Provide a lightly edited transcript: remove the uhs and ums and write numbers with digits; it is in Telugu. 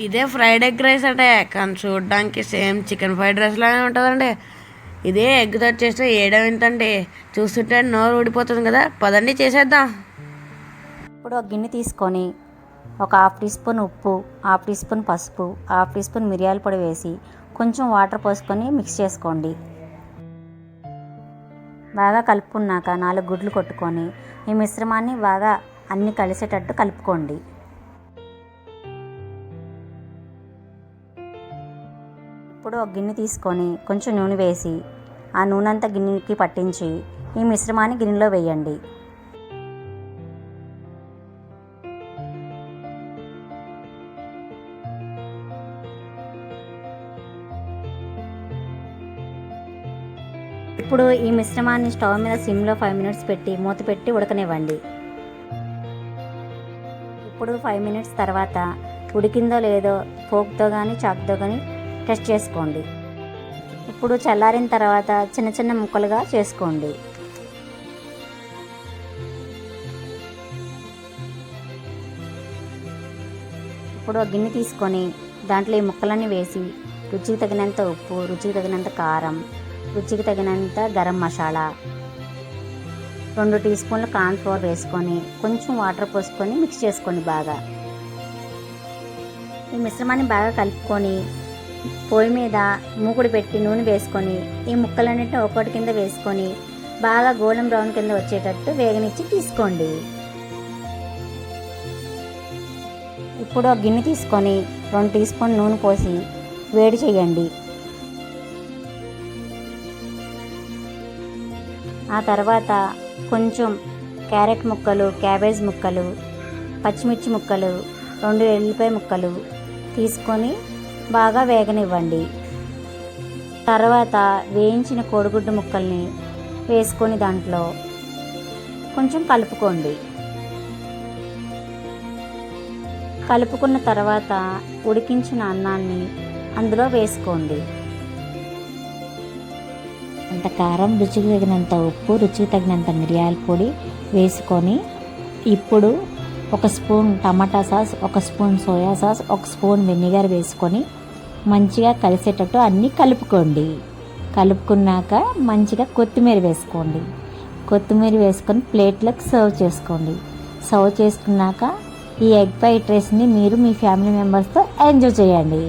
ఇదే ఫ్రైడ్ ఎగ్ రైస్ అంటే కానీ చూడడానికి సేమ్ చికెన్ ఫ్రైడ్ రైస్ లానే ఉంటుందండి. ఇదే ఎగ్తో చేస్తే ఏడం ఎంతండి, చూస్తుంటే నోరు ఊడిపోతుంది కదా. పదండి చేసేద్దాం. ఇప్పుడు ఒక గిన్నె తీసుకొని ఒక హాఫ్ టీ స్పూన్ ఉప్పు, హాఫ్ టీ స్పూన్ పసుపు, హాఫ్ టీ స్పూన్ మిరియాల పొడి వేసి కొంచెం వాటర్ పోసుకొని మిక్స్ చేసుకోండి. బాగా కలుపుకున్నాక 4 గుడ్లు కొట్టుకొని ఈ మిశ్రమాన్ని బాగా అన్నీ కలిసేటట్టు కలుపుకోండి. ఇప్పుడు ఒక గిన్నె తీసుకొని కొంచెం నూనె వేసి ఆ నూనె అంతా గిన్నెకి పట్టించి ఈ మిశ్రమాన్ని గిన్నెలో వేయండి. ఇప్పుడు ఈ మిశ్రమాన్ని స్టవ్ మీద సిమ్లో 5 మినిట్స్ పెట్టి మూత పెట్టి ఉడకనివ్వండి. ఇప్పుడు 5 మినిట్స్ తర్వాత ఉడికిందో లేదో ఫోక్తో కానీ చాకుతో కానీ టెస్ట్ చేసుకోండి. ఇప్పుడు చల్లారిన తర్వాత చిన్న చిన్న ముక్కలుగా చేసుకోండి. ఇప్పుడు ఒక గిన్నె తీసుకొని దాంట్లో ఈ ముక్కలన్నీ వేసి రుచికి తగినంత ఉప్పు, రుచికి తగినంత కారం, రుచికి తగినంత గరం మసాలా, 2 టీ స్పూన్ల కార్న్ ఫ్లోర్ వేసుకొని కొంచెం వాటర్ పోసుకొని మిక్స్ చేసుకోండి. బాగా ఈ మిశ్రమాన్ని బాగా కలుపుకొని పొయ్యి మీద మూకుడు పెట్టి నూనె వేసుకొని ఈ ముక్కలన్నింటినీ ఒక్కొక్కటి కింద వేసుకొని బాగా గోల్డెన్ బ్రౌన్ కింద వచ్చేటట్టు వేగనిచ్చి తీసుకోండి. ఇప్పుడు ఒక గిన్నె తీసుకొని 2 టీ స్పూన్ నూనె పోసి వేడి చేయండి. ఆ తర్వాత కొంచెం క్యారెట్ ముక్కలు, క్యాబేజ్ ముక్కలు, పచ్చిమిర్చి ముక్కలు, 2 ఎల్లిపాయ ముక్కలు తీసుకొని బాగా వేగనివ్వండి. తర్వాత వేయించిన కోడిగుడ్డు ముక్కల్ని వేసుకొని దాంట్లో కొంచెం కలుపుకోండి. కలుపుకున్న తర్వాత ఉడికించిన అన్నాన్ని అందులో వేసుకోండి. అంత కారం, రుచికి తగినంత ఉప్పు, రుచికి తగినంత మిరియాల పొడి వేసుకొని ఇప్పుడు 1 స్పూన్ టమాటా sauce, 1 spoon soya sauce, 1 spoon vinegar వేసుకొని మంచిగా కలిసేటట్టు అన్నీ కలుపుకోండి. కలుపుకున్నాక మంచిగా కొత్తిమీర వేసుకోండి. కొత్తిమీర వేసుకొని ప్లేట్లకు సర్వ్ చేసుకోండి. సర్వ్ చేసుకున్నాక ఈ ఎగ్ ఫ్రైడ్ రైస్ని మీరు మీ ఫ్యామిలీ మెంబర్స్తో ఎంజాయ్ చేయండి.